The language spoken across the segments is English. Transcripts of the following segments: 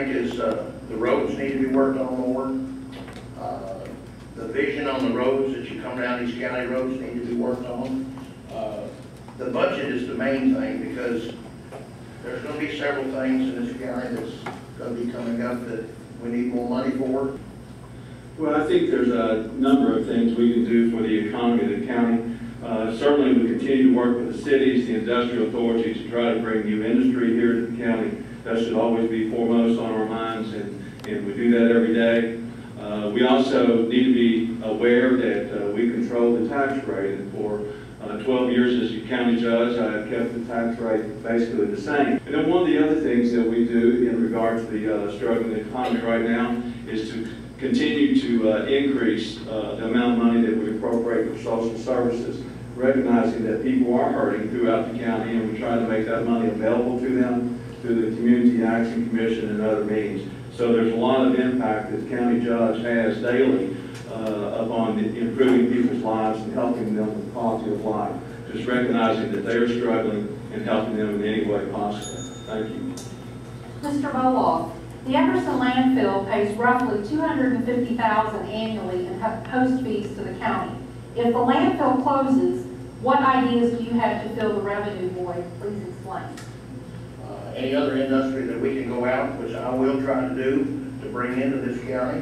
Is the roads need to be worked on more. The vision on the roads that you come down these county roads need to be worked on. The budget is the main thing, because there's going to be several things in this county that's going to be coming up that we need more money for. Well, I think there's a number of things we can do for the economy of the county. Certainly we continue to work with the cities, the industrial authorities to try to bring new industry here to the county. That should always be foremost on our minds, and we do that every day. We also need to be aware that we control the tax rate, and for 12 years as a county judge, I have kept the tax rate basically the same. And then one of the other things that we do in regard to the struggling economy right now is to continue to increase the amount of money that we appropriate for social services, recognizing that people are hurting throughout the county, and we try to make that money available to them through the Community Action Commission and other means. So there's a lot of impact that the county judge has daily upon improving people's lives and helping them with quality of life. Just recognizing that they're struggling and helping them in any way possible. Thank you. Mr. Boloff, the Epperson landfill pays roughly $250,000 annually in host fees to the county. If the landfill closes, what ideas do you have to fill the revenue void? Please explain. Any other industry that we can go out, which I will try to do, to bring into this county,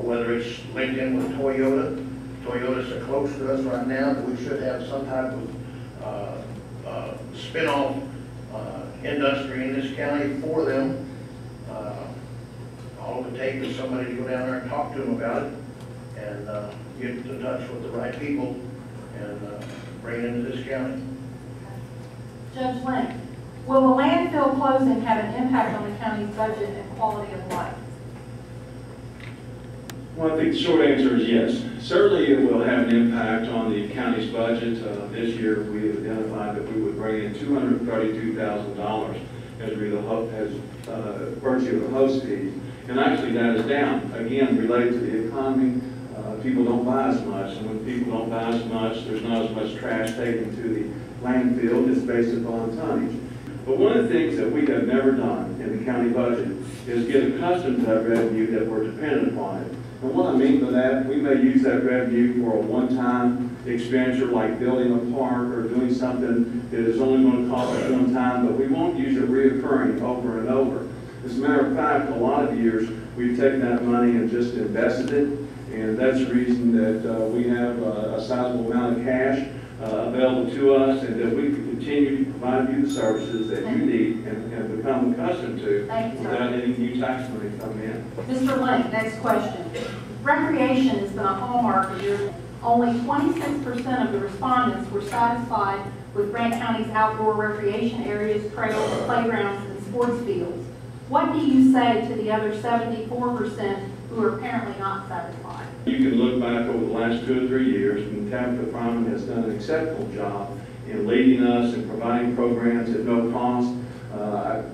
whether it's linked in with Toyota. Toyota's so close to us right now that we should have some type of spin-off industry in this county for them. All it would take is somebody to go down there and talk to them about it, and get in touch with the right people and bring it into this county. Judge Lynn, will the landfill closing have an impact on the county's budget and quality of life? Well, I think the short answer is yes. Certainly it will have an impact on the county's budget. This year we have identified that we would bring in $232,000 as virtue of the host fees. And actually that is down, again, related to the economy. People don't buy as much, and when people don't buy as much, there's not as much trash taken to the landfill. It's based upon tonnage. But one of the things that we have never done in the county budget is get accustomed to that revenue that we're dependent upon it. And what I mean by that, we may use that revenue for a one-time expenditure like building a park or doing something that is only going to cost us one time, but we won't use it reoccurring over and over. As a matter of fact, a lot of years we've taken that money and just invested it, and that's the reason that we have a sizable amount of cash available to us, and that we can continue to provide you the services that you need and become accustomed to without any new tax money coming in. Mr. Lynn, next question. Recreation has been a hallmark of your. Only 26% of the respondents were satisfied with Grant County's outdoor recreation areas, trails, playgrounds, and sports fields. What do you say to the other 74% who are apparently not satisfied? You can look back over the last 2 or 3 years, and Tabitha Fryman has done an exceptional job in leading us and providing programs at no cost.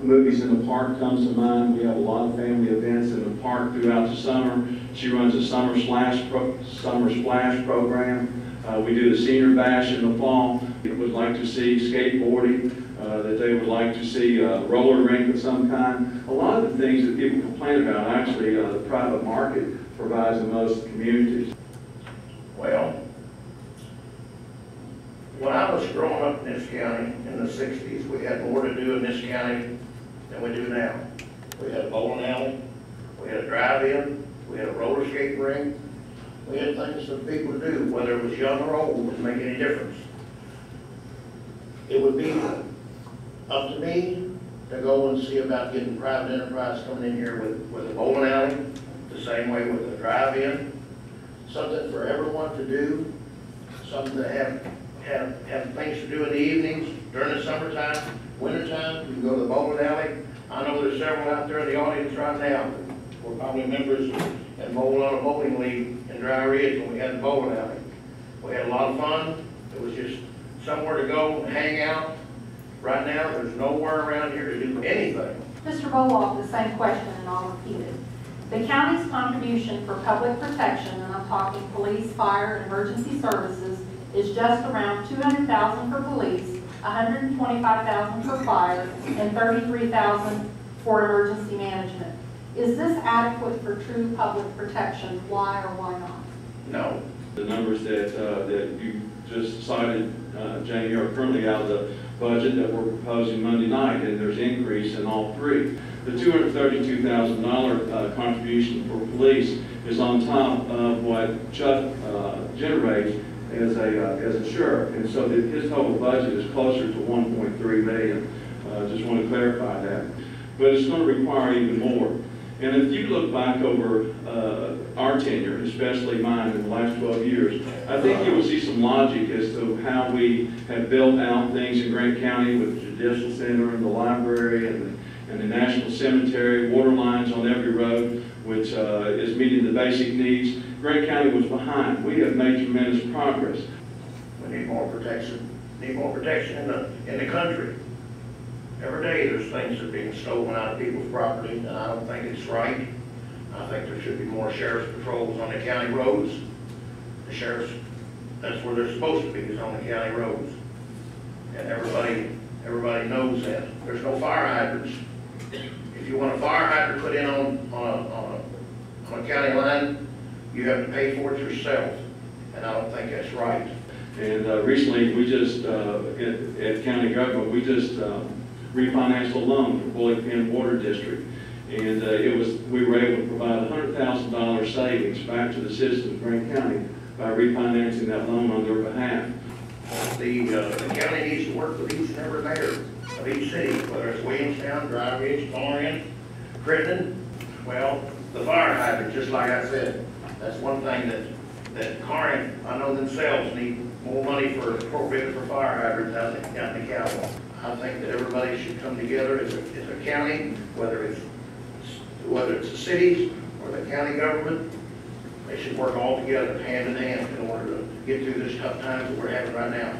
Movies in the Park comes to mind. We have a lot of family events in the park throughout the summer. She runs a summer splash program. We do the senior bash in the fall. They would like to see skateboarding, that they would like to see a roller rink of some kind. A lot of the things that people complain about, actually, the private market provides in most communities. Well, when I was growing up in this county in the 60s, we had more to do in this county than we do now. We had a bowling alley, we had a drive-in, we had a roller skate rink. We had things for people to do, whether it was young or old, it didn't make any difference. It would be up to me to go and see about getting private enterprise coming in here with a bowling alley, the same way with a drive-in, something for everyone to do, something to have things to do in the evenings, during the summertime, wintertime. You can go to the bowling alley. I know there's several out there in the audience right now. We're probably members and bowled on a bowling league in Dry Ridge when we had the bowling alley. We had a lot of fun. It was just somewhere to go and hang out. Right now, there's nowhere around here to do anything. Mr. Boloff, the same question, and I'll repeat it. The county's contribution for public protection, and I'm talking police, fire, and emergency services, is just around $200,000 for police, $125,000 for fire, and $33,000 for emergency management. Is this adequate for true public protection? Why or why not? No. The numbers that you just cited, Jamie, are currently out of the budget that we're proposing Monday night, and there's increase in all three. The $232,000 contribution for police is on top of what Chuck generates as a sheriff, and so that his total budget is closer to $1.3 million. Just want to clarify that. But it's going to require even more. And if you look back over our tenure, especially mine in the last 12 years, I think you will see some logic as to how we have built out things in Grant County with the Judicial Center and the library and the National Cemetery, water lines on every road, which is meeting the basic needs. Grant County was behind. We have made tremendous progress. We need more protection. Need more protection in the country. Every day there's things that are being stolen out of people's property, and I don't think it's right. I think there should be more sheriff's patrols on the county roads. The sheriffs, that's where they're supposed to be, is on the county roads. And everybody knows that. There's no fire hydrants. If you want a fire hydrant put in on a county line, you have to pay for it yourself. And I don't think that's right. And recently, we just, at county government, we just refinanced a loan for Bullock Pen Water District. And we were able to provide $100,000 savings back to the citizens of Grant County by refinancing that loan on their behalf. The county needs to work with each and every mayor of each city, whether it's Williamstown, Dry Ridge, Florian, Crittenden. Well, the fire hydrant, just like I said, that's one thing that Corinth, I know themselves, need more money appropriated for fire hydrants out in the county. I think that everybody should come together as a county, whether it's the cities or the county government. They should work all together, hand in hand, in order to get through this tough times that we're having right now.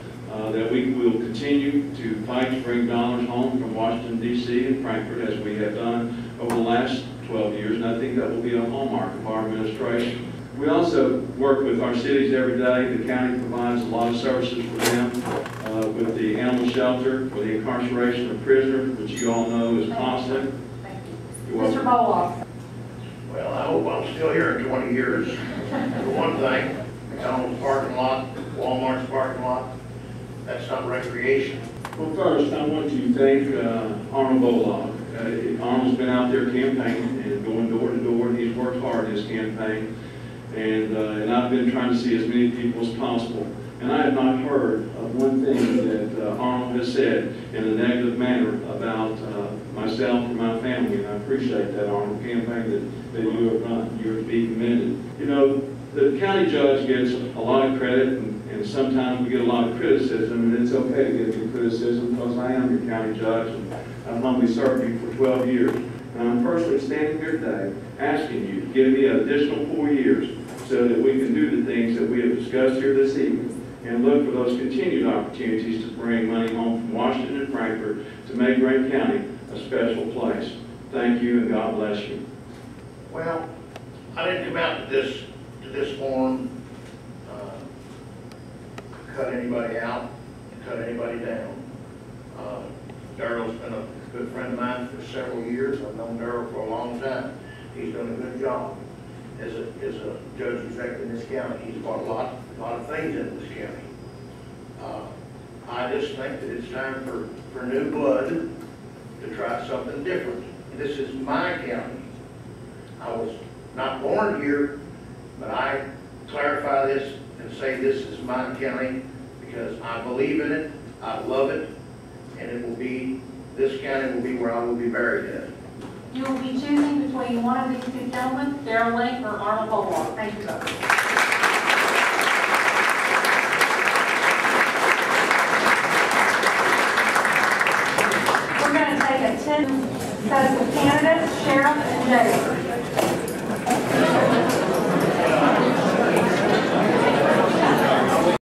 That we will continue to fight to bring dollars home from Washington, D.C. and Frankfurt, as we have done over the last 12 years, and I think that will be a hallmark of our administration. We also work with our cities every day. The county provides a lot of services for them with the animal shelter, for the incarceration of prisoners, which you all know is costly. Thank you. Mr. Boloff. Well, I hope I'm still here in 20 years. For one thing, McDonald's parking lot, Walmart's parking lot, that's not recreation. Well, first, I want to thank Arnold Boloff. Arnold's been out there campaigning and going door to door, and he's worked hard in his campaign. And I've been trying to see as many people as possible. And I have not heard of one thing that Arnold has said in a negative manner about myself or my family. And I appreciate that, Arnold, campaign that you have run. You're to be commended. You know, the county judge gets a lot of credit, and sometimes we get a lot of criticism, and it's okay to get some criticism because I am your county judge, and I've humbly served you for 12 years. And I'm personally standing here today asking you to give me an additional 4 years so that we can do the things that we have discussed here this evening and look for those continued opportunities to bring money home from Washington and Frankfurt to make Grant County a special place. Thank you, and God bless you. Well, I didn't come out to this forum cut anybody out, cut anybody down. Darrell's been a good friend of mine for several years. I've known Darrell for a long time. He's done a good job as a judge executive in this county. He's brought a lot of things into this county. I just think that it's time for new blood to try something different. This is my county. I was not born here, but I clarify this and say this is my county because I believe in it, I love it, and it will be, this county will be where I will be buried in. You will be choosing between one of these two gentlemen, Darrell Link or Arnold Boloff. Thank you both. We're going to take a 10 sets of candidates, sheriff and jailer.